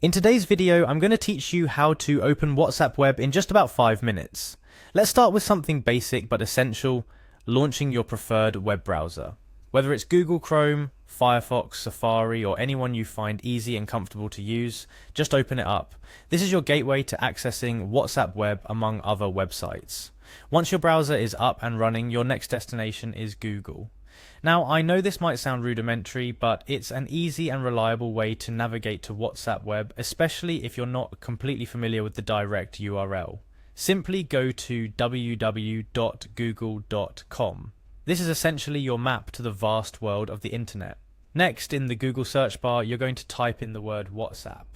In today's video, I'm going to teach you how to open WhatsApp Web in just about 5 minutes. Let's start with something basic but essential, launching your preferred web browser. Whether it's Google Chrome, Firefox, Safari, or anyone you find easy and comfortable to use, just open it up. This is your gateway to accessing WhatsApp Web among other websites. Once your browser is up and running, your next destination is Google. Now, I know this might sound rudimentary, but it's an easy and reliable way to navigate to WhatsApp Web, especially if you're not completely familiar with the direct URL. Simply go to www.google.com. This is essentially your map to the vast world of the internet. Next, in the Google search bar, you're going to type in the word WhatsApp.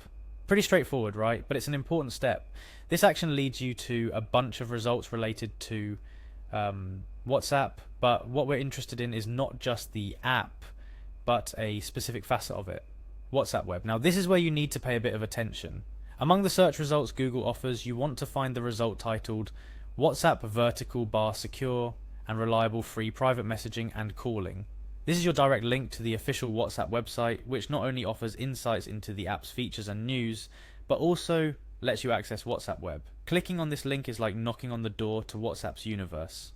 Pretty straightforward, right? But it's an important step. This action leads you to a bunch of results related to WhatsApp, but what we're interested in is not just the app, but a specific facet of it, WhatsApp Web. Now, this is where you need to pay a bit of attention. Among the search results Google offers, you want to find the result titled WhatsApp vertical bar secure and reliable free private messaging and calling. This is your direct link to the official WhatsApp website, which not only offers insights into the app's features and news, but also lets you access WhatsApp Web. Clicking on this link is like knocking on the door to WhatsApp's universe.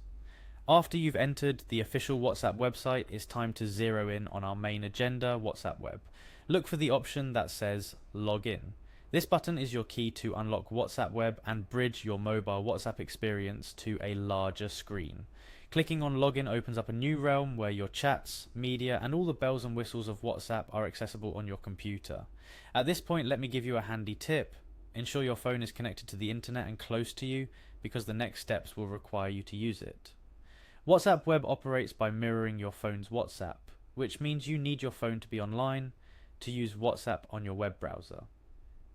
After you've entered the official WhatsApp website, it's time to zero in on our main agenda, WhatsApp Web. Look for the option that says Login. This button is your key to unlock WhatsApp Web and bridge your mobile WhatsApp experience to a larger screen. Clicking on Login opens up a new realm where your chats, media, and all the bells and whistles of WhatsApp are accessible on your computer. At this point, let me give you a handy tip. Ensure your phone is connected to the internet and close to you, because the next steps will require you to use it. WhatsApp Web operates by mirroring your phone's WhatsApp, which means you need your phone to be online to use WhatsApp on your web browser.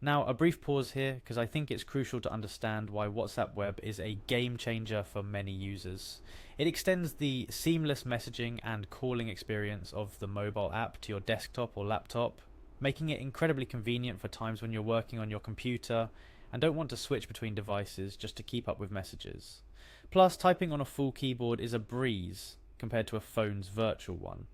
Now, a brief pause here, because I think it's crucial to understand why WhatsApp Web is a game changer for many users. It extends the seamless messaging and calling experience of the mobile app to your desktop or laptop, making it incredibly convenient for times when you're working on your computer and don't want to switch between devices just to keep up with messages. Plus, typing on a full keyboard is a breeze compared to a phone's virtual one.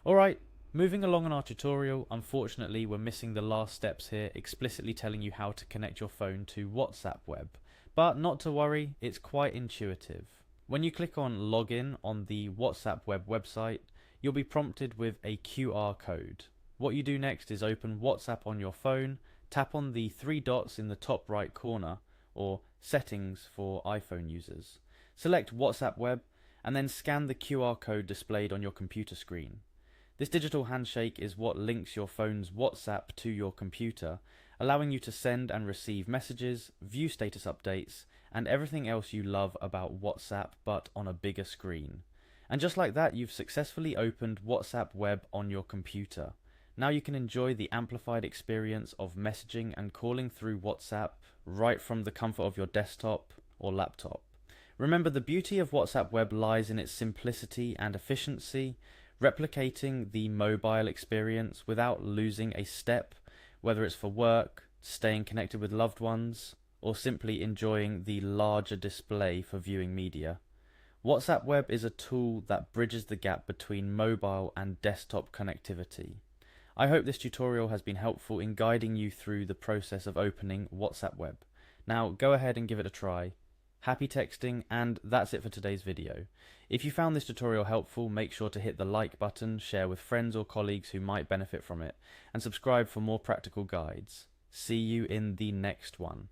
Alright, moving along on our tutorial, unfortunately we're missing the last steps here, explicitly telling you how to connect your phone to WhatsApp Web. But not to worry, it's quite intuitive. When you click on Login on the WhatsApp Web website, you'll be prompted with a QR code. What you do next is open WhatsApp on your phone, tap on the three dots in the top right corner, or Settings for iPhone users. Select WhatsApp Web and then scan the QR code displayed on your computer screen. This digital handshake is what links your phone's WhatsApp to your computer, allowing you to send and receive messages, view status updates, and everything else you love about WhatsApp but on a bigger screen. And just like that, you've successfully opened WhatsApp Web on your computer. Now you can enjoy the amplified experience of messaging and calling through WhatsApp right from the comfort of your desktop or laptop. Remember, the beauty of WhatsApp Web lies in its simplicity and efficiency, replicating the mobile experience without losing a step, whether it's for work, staying connected with loved ones, or simply enjoying the larger display for viewing media. WhatsApp Web is a tool that bridges the gap between mobile and desktop connectivity. I hope this tutorial has been helpful in guiding you through the process of opening WhatsApp Web. Now go ahead and give it a try. Happy texting, and that's it for today's video. If you found this tutorial helpful, make sure to hit the like button, share with friends or colleagues who might benefit from it, and subscribe for more practical guides. See you in the next one.